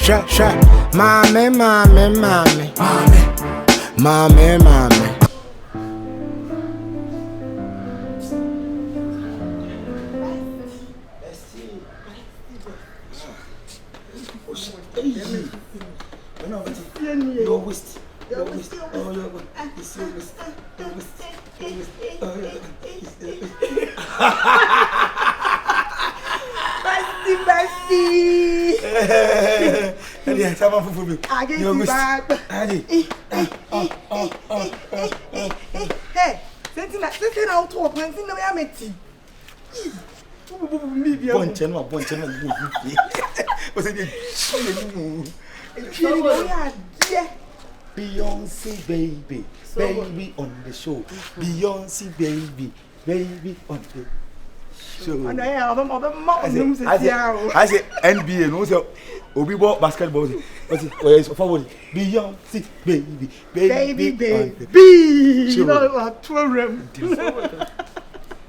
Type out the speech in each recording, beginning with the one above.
Sha, mame. Bestie. Hey, someone for me. I get you back. Hey, sitting out to a point in the way I met you. Bonchen. Was it Beyonce baby on the show. Beyonce baby on the show. And I have a mother. I say NBA no so obi ball basketball. What's forward? Beyonce baby. You know what? 12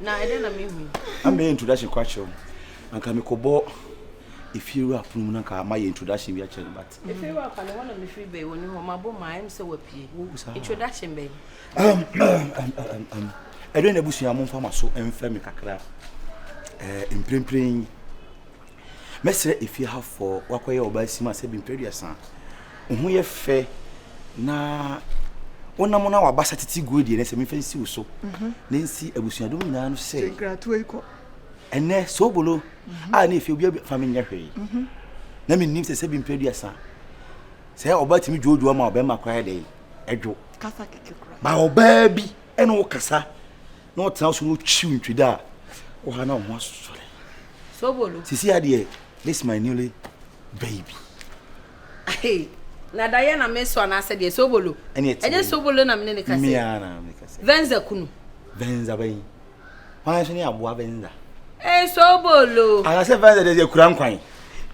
Nah, I didn't mean. I'm the introduction question. And can we go if you are from my introduction, we are chatting. But if you are one of the free bay when you are my boy, I am so happy. Introduction, baby. I don't know if I'm from so and family kakra. In praying. Mestre, if you have for what way or by Sima said in previous son. Who you fair na one among our bassati good, and as a fancy so. Nancy, I was your doing say, and there sobolo. And if you be a family, let me name the same previous son. Say, about me, Joe, my Bema cried a ejo. My baby, and no cassa. No tells you chewing to that. Oh, I know most. Sobolo. See, dear, this is my newly baby. Hey, now Diana Miss one, I said, yes, Sobolo. And it's Sobolo, and I'm in the Miana. Venza Kunu. Venza Bay. Why is any abu Venza? Eh, Sobolo. I said, Venza, there's a crown crying.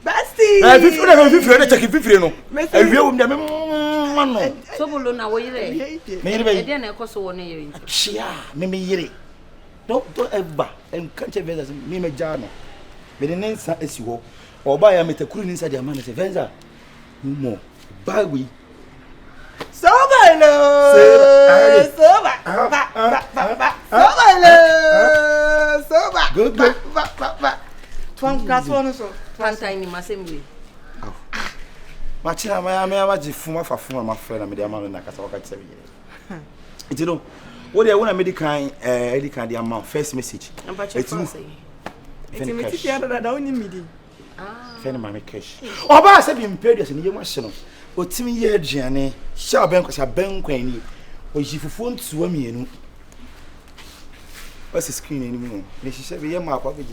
Bestie. I feel like a no. I feel them. Sobolo, now wait there. Maybe then I cost 1 year. Chia, maybe. Don't ever and can't you Venza, me, Jano. But the name is you or buy a metacruin inside your man as a Venza. More. Baggy. Sobolo. Good. Twang class one so. Pantan in my same way. Machina, my magic for my friend, and my man, like I said, you know, what I want to make the kind amount first message. And but you say, it's a that only meeting. Friend, my cash. Oh, but I said, you paid us in your machine. But Timmy, yeah, Gianni, shall bank was a bank when you, or she for phone to me. What's the screen anymore? She said, we are my pocket.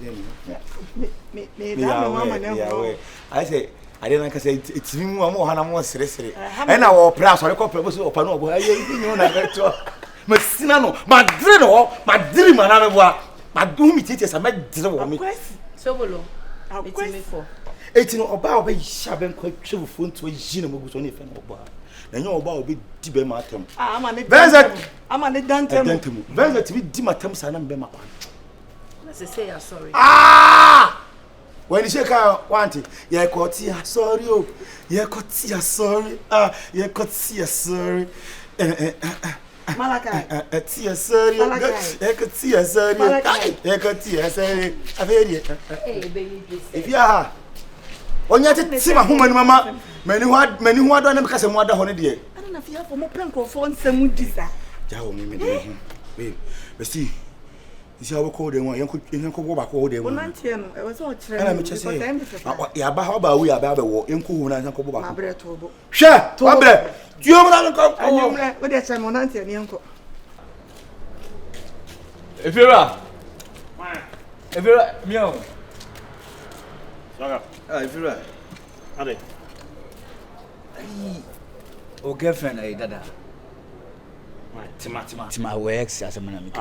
I say, I didn't like I said, it's me more than I'm more serious. And our price or a couple of us open up. I didn't know. Massinano, my dream, my doom it is a mad me. Sobolo, I'll me for. It's no about a sharp and quite true phone to a genius who's only fan of bar. And you're about be deep matem. I'm on it. Dantum. Venza to be dimatum sanam bema. Let's say I'm sorry. When you shake out, want it, yeah, caught ya sorry, oh, yeah, caught ya sorry, yeah, caught ya sorry. Malakai, a tear sorry, I could see a sorry, I could see a sorry. I've heard it. If you are, when you have to see my woman, mamma, many who are done because I'm one holiday. I don't know if you have more pen for phone, some desire. Jow me, but see, you see how we call them, you could go back all day. One auntie, I was all trying. I'm just saying, yeah, but how about we are about the war in cool and uncle back? Shut up, you are what is my auntie and uncle. If you're meow. If you're right. Are they? Oh, girlfriend, I dada. Tima works as a man.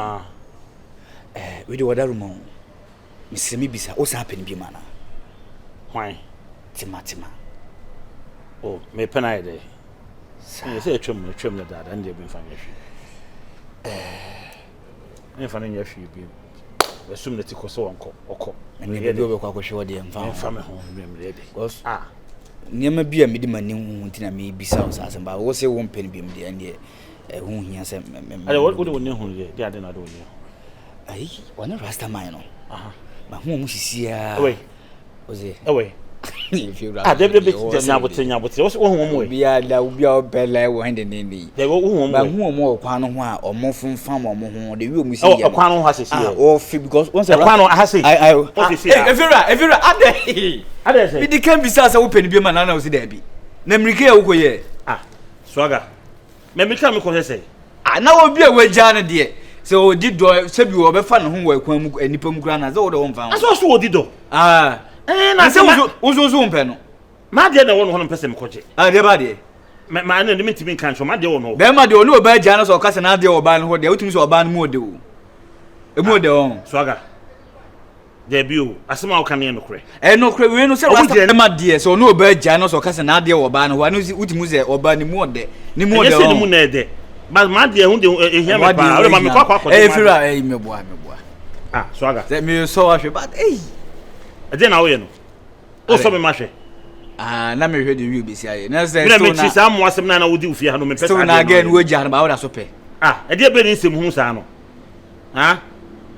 We do other room. Miss Semibisa, what's happening, be manner? Why? Tima. Oh, may penai day. You say a trim that dad, and they've been finding you. And finding your few be assume that it was so uncle or cop. And we do a quack show the family home, was Niema bi a mede mani hu ntina me bisa usasem ba wo se wo mpeni bi mde ande hu hia se ale wo de woni hu ye dia de na do ni ai wana rasta man no aha ma hu mu sisia we oze we if you de nyabote wo hu mu we bia da bia obele wo hande ni de wo hu mu ba hu mu kwa no ho a omo funfam omo ho de wi omu si ya kwa no ho asisi o fi because once kwa no ahasi efira ade say bi kan bisa sa wo peni bi ma na wo si da bi na mrike ya wo koye swaga me me ko say na wo bi a waja na de se o di do se bi wo be fa no ho wa kwan mu anipa mu kura na ze wo de wo mfa aso so wo di do na se uzo mpe no ma de na wo no pese me koje de ba de ma na ndimi ntimi kan so ma de wo no be ma de wo no ba ja na so ka se na de wo ba no ho de utimi so oba no mu de wo e mu de wo swaga de bio asema wo kan ne no kure no kure we no se rasta ma de so no ba ja na so ka se na de wo ba no ho no utimi se oba ni mu de wo se ni mu na de ma de hu de ehia me pa o ma me kwa fira me boa swaga se me so wa hwe but ade na wo ye no o so me ma hwe na me hwe de wi be sia ye na se so na me chi sa mo asem na wo di ufie ha no me pesa so na again wo ja na ba wo da so pe ade be ni nsem hu sa no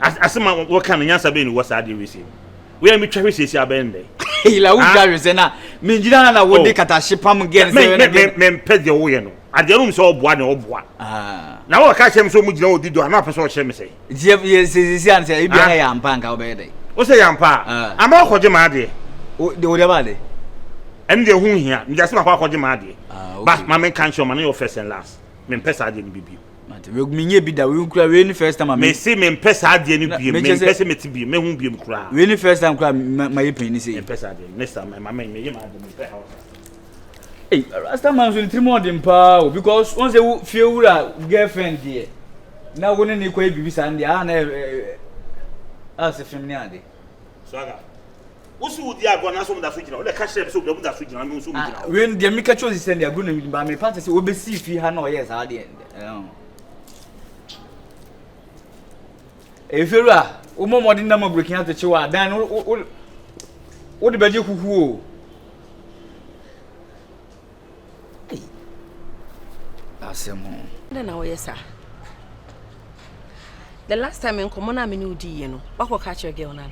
asema wo kan nyansa be ni wo sa ade we si we am twa hwe sesi abende ila wo ja hwe se na me njira na wo de kata shipam gen se me pede wo ye no ade no so oboa ne oboa na wo ka chem so mu jina odi do ana pese o chem se je sesi an se ibi ha ya mpa nka wo be de o se ya mpa ama okoje ma ade o de ba de ende hu hia mi just ma kwa okoje ma ade but ma men kan show ma no first and last me pesa ade ni bibi mate we minye bi da we kura we ni first time me say me pesa ade ni bi me pesa me ti bi me hu bi me kura we ni first time kura ma ye pen ni say me pesa ade next time ma me ye ma ade me pesa rasta man so ni trimo de mpa because once you feel wura girlfriend there na wo ni ko e bibi san there na se fem ni ade swaga usi udi agwa na so mu da so gina o de ka share so mu da so gina me so mu gina we de me ka choose send agwa na ba me panta se obesi fi ha na o yes ade efera o mo modin na ma breaking out che wa dan o de beje kuku o asemo na wo yes the last time en komo na me ni udi ye no wako ka che girl na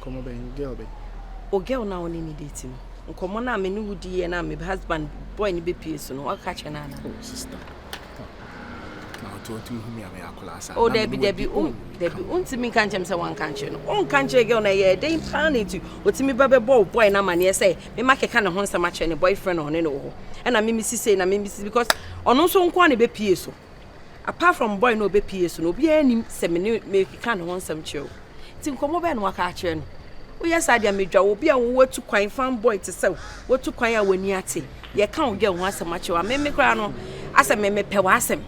komo ben girl be o girl na woni ni date no komo na me ni udi ye na me husband boy ni be pie so no waka che na sister to humi ame akola asa o debi untimi kan chem se wan kan che no on kan che girl na ye dey panic otimi bebe boy na ma ne say me make ka ne ho nsama che ne boyfriend on ne no ho e na me misi say na me misi because ono so nko ne be pie so apart from boy no be pie so no bi anim se me ka ne ho nsam che o ti nkomo be no waka che no o yes adia me dwa obi a wo watu kwan fan boy te se watu kwan a wani ate ye ka o girl ho asama che wa me kra no asa me pe wa asem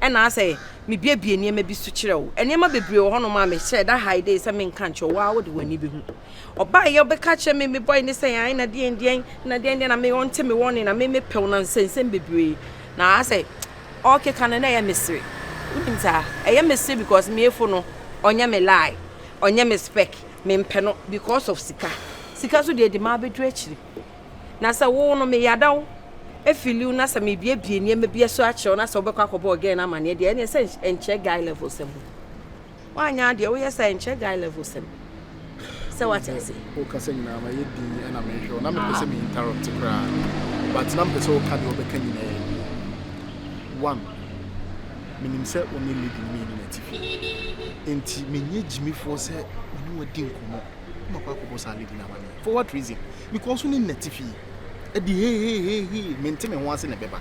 ena say me biebie niema bi su kire wo eniema bebre wo hono ma me share that high day say me nka ncho wa wo de wani bi hu oba ye be ka che me boy ni say ai na den na me wonte me woni na me pew na nsensem bebre na say okay kan na ya mesiri unta ya mesiri because me efo no onya me lie onya me spec me mpe no because of sika so de ma bedru akiri na say wo no me yadaw efiliu na sa me biebie niema bi so a che na sa obekwa akobo again na mane de ene say enche guy level sem wanya de wo yesa enche guy level sem say what I say o ka say na ma ye di na me hwe na me pese me interrupt kra but na me pese o ka de obeka nyina one minim say o me lead me ni natifi enti menye jimi for say oni wadi nkomo ma kwa akobo sa lead na mane for what reason because oni natifi edi hey mente me ho ase na beba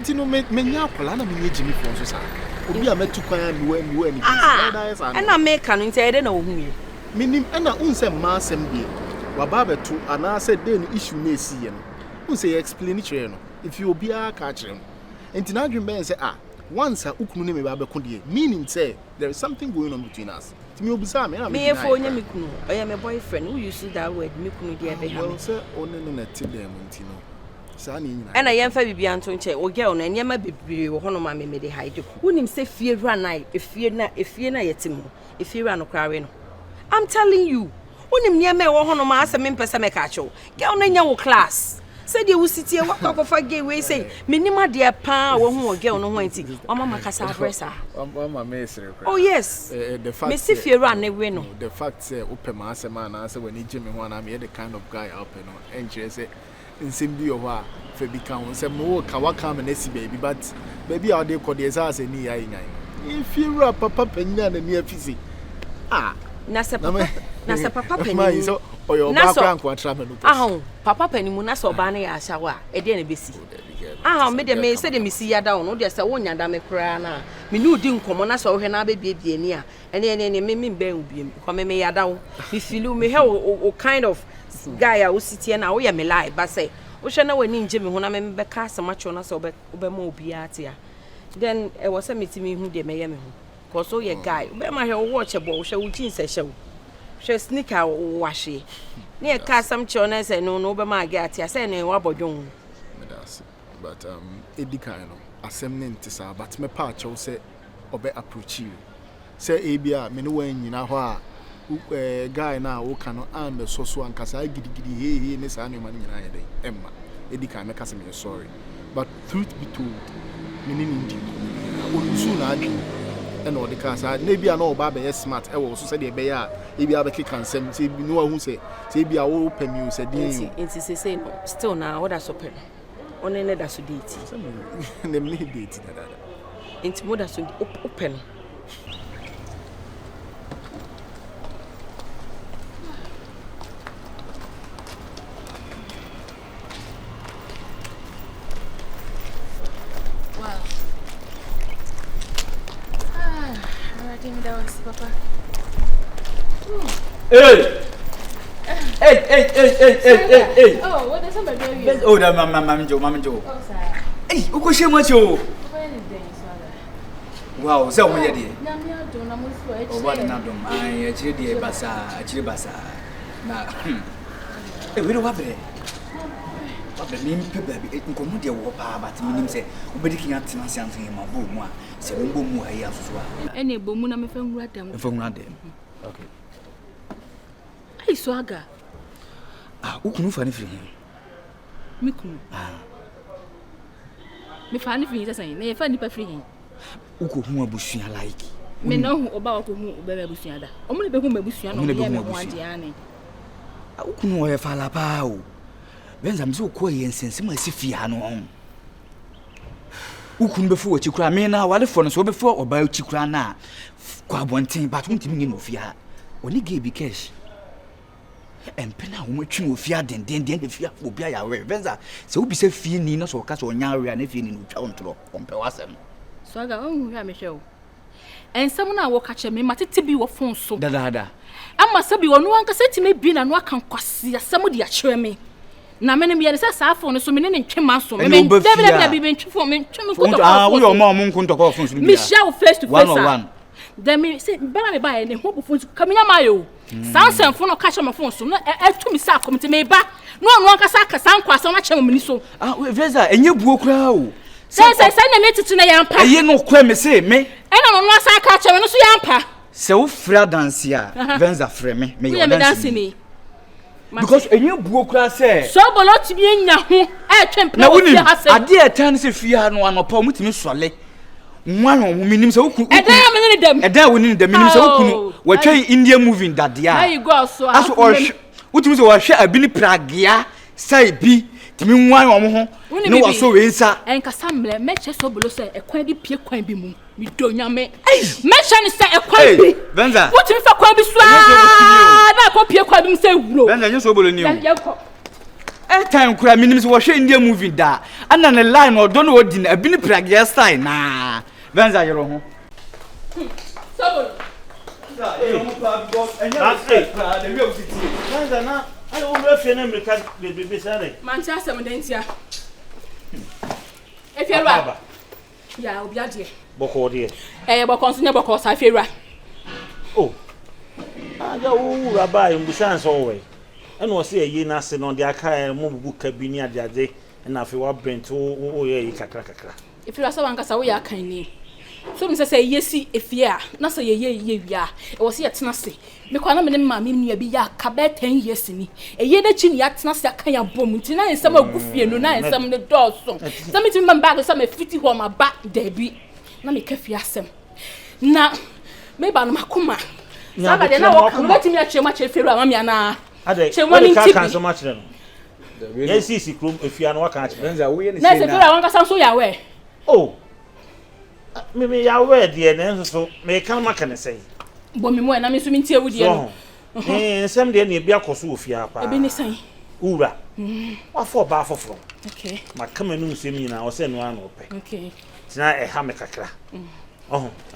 nti no menya akola na menye jimi fo so sa obi a metu kwan mi wa ni na make no nti ede na ohun ye minim na unse ma asem bi wa ba betu ana se dey no issue na esi ye no unse explain chere no if you obi a ka chere no nti na adwin ben say once a ukunu ne me ba be ko de meaning say there is something going on between us me obisa me na me e fo nya me kunu oya me boyfriend who use that word me kunu de be ha me say one no na ti dem nti no sa na nyina e na yemfa bibia nto nche o girl na nyema bibiri wo hono ma me de hide wonim say fie ra na efie na yetim efie ra no kware no I'm telling you Unim near me or hono ma asem mpesa me kacho. Girl na nya wo class. Said you sit here what of gay way say minima dear pa wo hu girl no ho anti. O mama kasa addressa. Mama mesre. Oh yes. The fact me if you run away no. The fact say open ma asem na say when Jimmy ho na me the kind of guy up no. Enche say nsem bi o ho fe bi kan say mo ka waka me na si baby but baby how dey call the say ni ya nyan. If you rap papa penya na ni afisi. Ah, na se papa penny. So oyo ba kwa nko atra me no. Ah, papa penny mu na so ba na ya ashawa e de na besi. Ah, me de me say de me si ya da no de say wonya da me kra na. Me ni udi nkomo na so hwe na ba bie ni a. Ene me ben ubiem. Ko me ya da wo. Me feel me he o kind of guy a wo sitie na wo ya me lie ba say. Wo hwe na wani nje me ho na me be ka asemacho na so be ma obi atia. Then e was a meeting hu de me ye me ho. Cause so ye guy, be ma he watch a ball, she will jeans a show. She sneaker washy. Near cast some chona say no be my get ya say no wabodon. But edikano assembling tisa but me pa cho say obe approach you. Say ebia me no wan nyina ho a guy na wo ka no am so ankasa gidigidi he ne sa no man nyina ye den emma edika me kase me sorry. But truth be told, me ni ndi. Olusu na adwi and all the cars are maybe I know Baba smart. I was said the bear, maybe I can consent. See, no one who say, be I open you said, it's say no. Still now, what that's open. Only let us date. Them need date. It's more than open. Papa. Hey! Oh, what is somebody doing? Oh, that Mamma Joe. Oh, sir. Hey, who could share much? Wow, so many dear. Oh, what another my chili basa. Now, hey, we don't have it. What the name baby, it can come with your papa, but meaning say, nobody can't something in my boom. Say, boom, I have as well. Any boom, I'm from Radam. From Radam. Okay. Hey, swaga. Ah, who can find him? Miku. Me find if he's saying, may find it free. Who could whom a bushia like? Me know about whom Bebe Busiada. Only be whom a Busiana, only be one Diane. Who can wear Falapao? Venza I'm so quiet and sense my Sifiano on. Who couldn't before Chikra me now, what the phone so before or by Chikra now? Quite one thing, but won't mean of ya. When he gave you cash. And Pena won't you fear then the fear will be our Venza. So be safe feeling us or cast on Yari and if you need to on Pewasem. So I got on Michelle. And someone I will catch me, Matty be your phone so. Dada. I must be one can say to me, being and what can cost somebody assure me. Na many be as a phone so many chemaso. I mean, David been for me. We are more moon to call from Michelle face to face. 101. Then me say, Barry buy and hope of phones coming on my own. Sansa phone or catch my phone so not to me sack come to me back. No one can sack a sound quite so much of so. Ah, Veza, and you broke crowd. Since I send a message to the yampa, you know, Quem say me. And I'm not sack catch and so yampa. So, Fra Dancia, Venza Freme, may you dancing me. Because a new book say, sobolo to be in Yahoo, I can't play with your husband. I dear turns if you had one upon with me, Swale. One woman so cool. And then we need the minutes so cool. We're trying India moving that year. There you go, so as or what was our share a billy pragia, say be to me one or more. No, so inside. And Cassamble, Metches Sobolo say a quaint peer quaint be moon. We don't yame. Mention say a quaint Venza. What if a quaint be swag? I copy a quaint say, Venza, you so new. Time could I mean, was India moving that. And then a line or don't know what dinner, a billy pragia sign. Nah, Venza, you're home. Sobolo. I don't know if you never can be sorry. Manchester, Medentia. If you're right, yeah, I'll be at you. Boko dear. Eh, but continue because I feel right. Oh, I go rabbi and Bushans always. And was here, ye nasty on the Akaya move book cabinet the other day, and I feel what brent to oh, yeah, crack. If you are so uncas away, I can leave. So me say yesi efia na say ye wia e wo say yetena se me kwa na me ma me nua bi ya ka be 10 years ni eye da chi ni yatena se aka ya bom nti na ensem agufie no na ensem ne dɔɔso so me ti me bag so me fiti ho ma ba da bi na me kafia asem na me ba no makoma saba de na wo kan wetimi a chema cheferu ama me ana chema ni ti kan so ma chere no yes si krom efia no waka chere venza wo ye ne na se fera wan ka sam so ya we oh me ya we de na so me kan maka ne sei bo me mo na me so me ntie wudie no nsem de na e bia koso ofia pa e bi ne sai ura wa fo ba foforo okay maka manu nsem nyina o se no ana ope okay tina e ha me kakra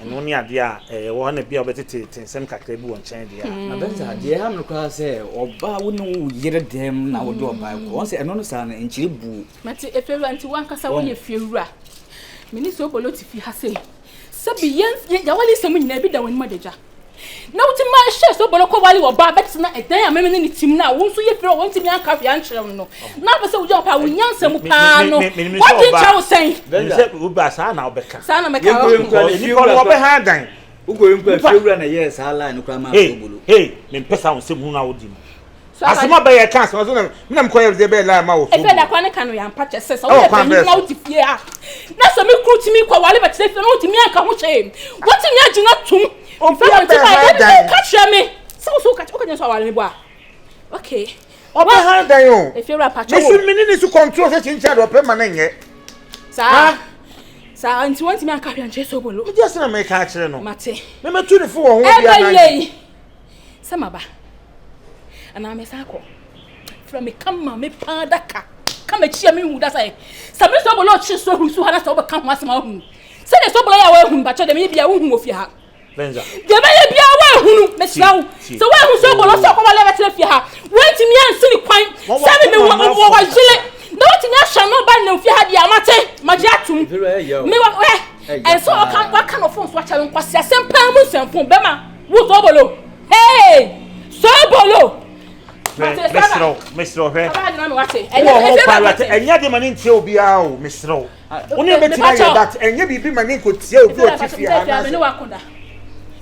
eno ni ade a wo na bia obetete nsem kakra bi won chen de a na benza de ha me kwa se oba wo no yere dem na wo do oba ko won se eno no sa na enchire bu mate eferu anti wan kasa wo ye fiewura mini so bolo ti fi ha se sabi yen ya wali semu nyina bi da won madeja na wuti ma she so bolo ko wali wo ba bet na edan ameme ni tim na wo so ye fere won ti mi anka fi ankyerem no na be se wo pa wo nyansam pa no what did you say benza wo ba sa na obeka sa na meka ni ko wo be ha dan ugo nkwa fiewura na yes hala ni kwa ma so bolo me pesa won semu na wo di asema ba ye kan so na me nam ko ye de be la ma wo so efe da kwa ne kan ya mpache se so wo ye pe na wo ti fie a na so me kru ti mi kwa wale be te fe no ti mi anka ho che what ti mi agina tum Obi be ha dan catch me so catch o kan so wale me bo a okay obi ha dan o if you rap me su mini su control se chincha do pe ma na nye sa anti want me anka hwan che so bolo me just na me ka kire no mate me metu ni fu wo ho bia na sama ba ana me sa ko from me come me pa daka come chia me hu da sai sa me so bolo chi so hu su ha na so be kan ho asema hu se de so bolo ya wa hu ba che de me bia hu ofia ha benza de me bia wa hu me sraw so wa hu so bolo so ko wale be tre fia ha wenti me ansi ni kwan se me wa jile na wati nya hwa no ba na ofia ha dia mate maji atum me wa en so wa kan of phone so acha me kwase asempam mu semfo be ma wo so bolo hey so bolo Mr. He. Enya de mani ntie obi a o Mr. Oni beti na ye that enya bibi mani ko tie obi o ti fi ana. Me wa konda.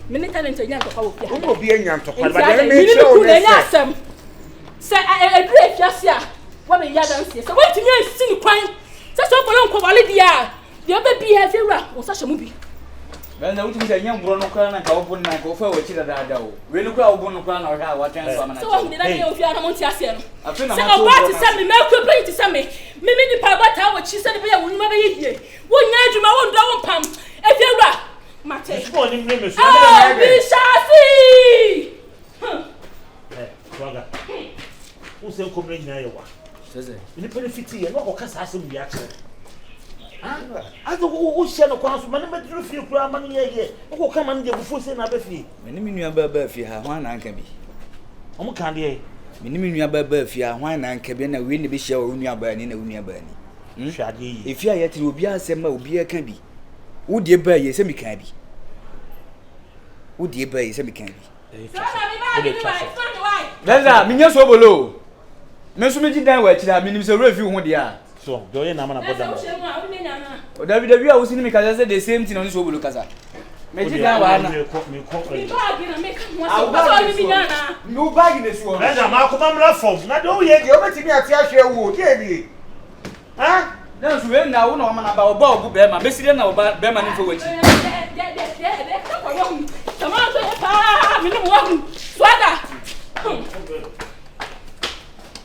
Me ni talent enya ntokwa wo pia. Oni obi enya ntokwa ba de me che o ne asem. Se edru efiase a wo be ya dan sie. Se wo ti mi ansi ni kwan. Se so bolo nko wale dia. De obe bi ha fewura wo sa hye mu bi. Benza wuti mse nya mburo no kwa na ka obo na ka ofa wa chi da o we no kwa obo no kwa na wa wa twen so amana so wo de na ye ofia na mo ti ase no afi na se ma so oba ti se me me ko pe ti se me ni pa ba ta wo chi se de be ya wo numa be yie wo nya adwuma wo ndo wo pam efiewura mate so ni me so na bi shafi swaga usen komre nyina ye wa sese ni pe fiti ye no ko kasa asem bi akere azo o hye no kwan so mane medru fie kura mane ye o ka mane de bufu se na ba fie meni mi nua ba fie ha hwan na anka bi o mo kan de meni mi nua ba fie ha hwan na anka bi na we ne be hye o nua ba ni na nua ba ni hwade yi efi a yetire obi asem ma obi aka bi wo de ba ye se mi kan bi wo de ba ye se mi kan bi Gaza minya so bolo me so meji dan wa kira minim se refi ho de a so do ye na mana boda mo o David a wo sini mi kaza say the same thing on so bolo kaza meji dan wa na me ko bag na me kan mo so mi nyana no bag ne so Gaza ma ko mamra fom na do ye de o betimi ate ahwe wo de ni ha na so we na wo na ma na ba oba obu be ma mesire na oba be ma ni fo wachi Come on, swaga.